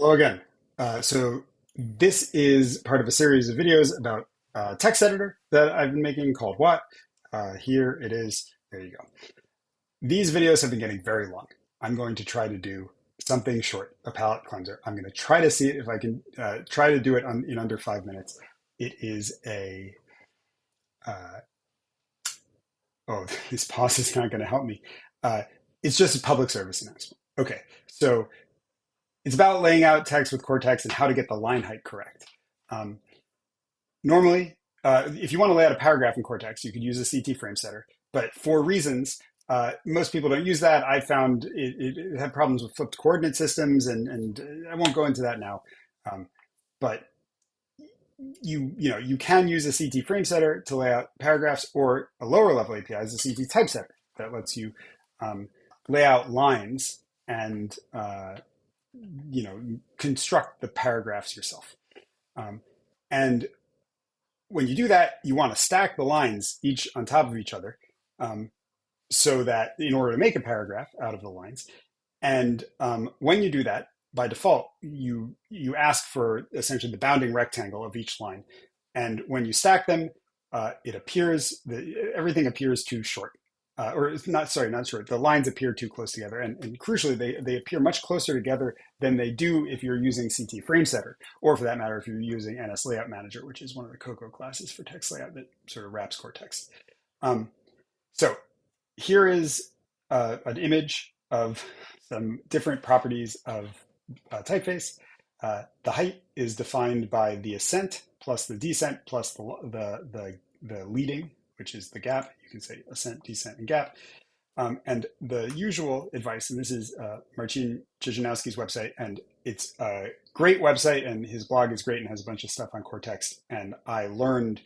Hello again. So this is part of a series of videos about text editor that I've been making called What. Here it is. There you go. These videos have been getting very long. I'm going to try to do something short, a palette cleanser. I'm going to try to see if I can try to do it in under 5 minutes. It is a, uh, oh, this pause is not going to help me. It's just a public service announcement. Okay, so it's about laying out text with core text and how to get the line height correct. Um, Normally, if you want to lay out a paragraph in core text, you could use a CT frame setter. But for reasons, most people don't use that. I found it had problems with flipped coordinate systems, and I won't go into that now. But you can use a CT frame setter to lay out paragraphs, or a lower level API is a CT typesetter that lets you lay out lines and construct the paragraphs yourself. And when you do that, you want to stack the lines each on top of each other, so that in order to make a paragraph out of the lines. And when you do that, by default, you ask for essentially the bounding rectangle of each line. And when you stack them, it appears that everything appears too short. Or it's not, sorry, not short. The lines appear too close together. And crucially, they appear much closer together than they do if you're using CT frame setter, or for that matter, if you're using NS Layout Manager, which is one of the Cocoa classes for text layout that sort of wraps core text. So here is an image of some different properties of typeface. The height is defined by the ascent plus the descent plus the leading, which is the gap. You can say ascent, descent, and gap. And the usual advice, and this is Marcin Czyżanowski's website, and it's a great website, and his blog is great and has a bunch of stuff on core text. And I learned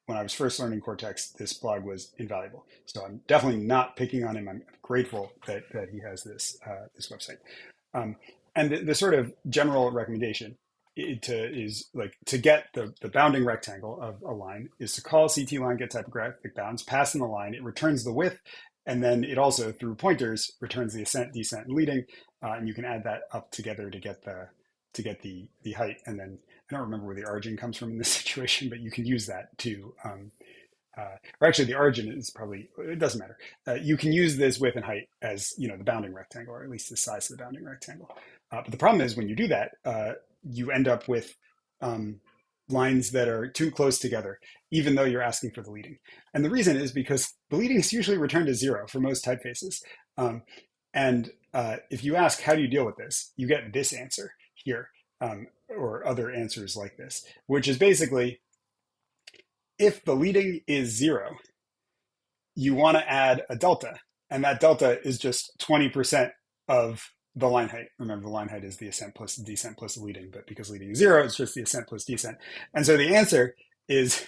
when I was first learning core text, this blog was invaluable. So I'm definitely not picking on him. I'm grateful that he has this website. And the sort of general recommendation is to get the bounding rectangle of a line is to call CTLineGetTypographicBounds, pass in the line, it returns the width, and then it also, through pointers, returns the ascent, descent, and leading, and you can add that up together to get the height. And then I don't remember where the origin comes from in this situation, but you can use that to, or actually the origin is probably, it doesn't matter. You can use this width and height as, the bounding rectangle, or at least the size of the bounding rectangle. But the problem is when you do that, you end up with lines that are too close together, even though you're asking for the leading. And the reason is because the leading is usually returned as 0 for most typefaces. And if you ask, how do you deal with this? You get this answer here, or other answers like this, which is basically, if the leading is 0, you want to add a delta, and that delta is just 20% of the line height. Remember, the line height is the ascent plus the descent plus the leading, but because leading is 0, it's just the ascent plus descent. And so the answer is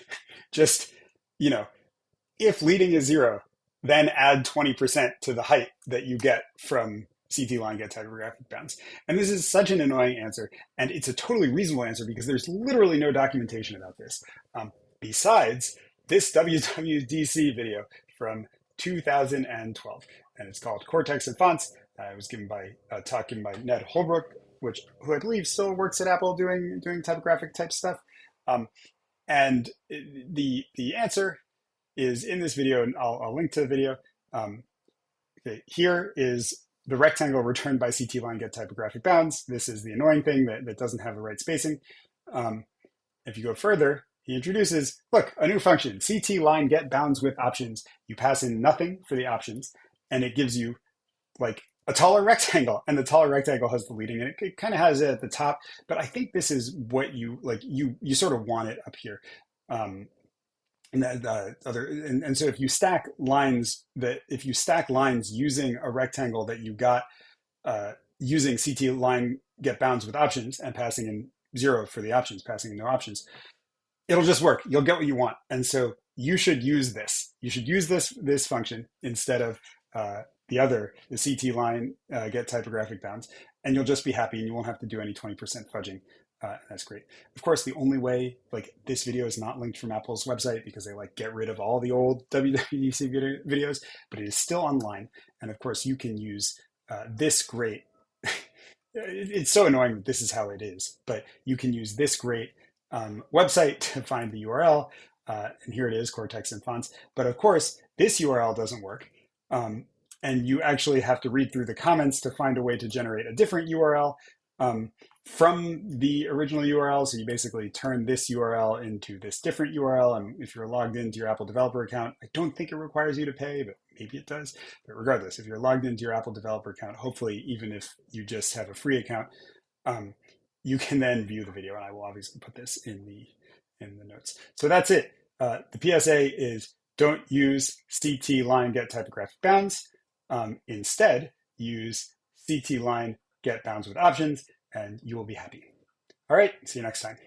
just, if leading is 0, then add 20% to the height that you get from CTLineGetTypographicBounds. And this is such an annoying answer, and it's a totally reasonable answer because there's literally no documentation about this. Besides this WWDC video from 2012, and it's called Core Text and Fonts. It was given by a talk given by Ned Holbrook, who I believe still works at Apple doing typographic type stuff. And the answer is in this video, and I'll link to the video. Okay, here is the rectangle returned by CTLineGetTypographicBounds. This is the annoying thing that doesn't have the right spacing. If you go further, he introduces, look, a new function, CTLineGetBoundsWithOptions. You pass in nothing for the options, and it gives you like a taller rectangle, and the taller rectangle has the leading, and it kind of has it at the top. But I think this is what you like. You sort of want it up here. And so if you stack lines using a rectangle that you got using CTLineGetBoundsWithOptions and passing in 0 for the options, passing in no options, it'll just work. You'll get what you want. And so you should use this. You should use this function instead of the CTLineGetTypographicBounds, and you'll just be happy, and you won't have to do any 20% fudging. That's great. Of course, the only way, this video is not linked from Apple's website because they get rid of all the old WWDC videos, but it is still online. And of course, you can use this great it's so annoying that this is how it is, but you can use this great website to find the URL. And here it is, core text and fonts. But of course, this URL doesn't work. And you actually have to read through the comments to find a way to generate a different URL from the original URL. So you basically turn this URL into this different URL. And if you're logged into your Apple developer account, I don't think it requires you to pay, but maybe it does. But regardless, if you're logged into your Apple developer account, hopefully, even if you just have a free account, you can then view the video. And I will obviously put this in the notes. So that's it. The PSA is don't use CTLineGetTypographicBounds. Instead, use CTLineGetBoundsWithOptions, and you will be happy. All right, see you next time.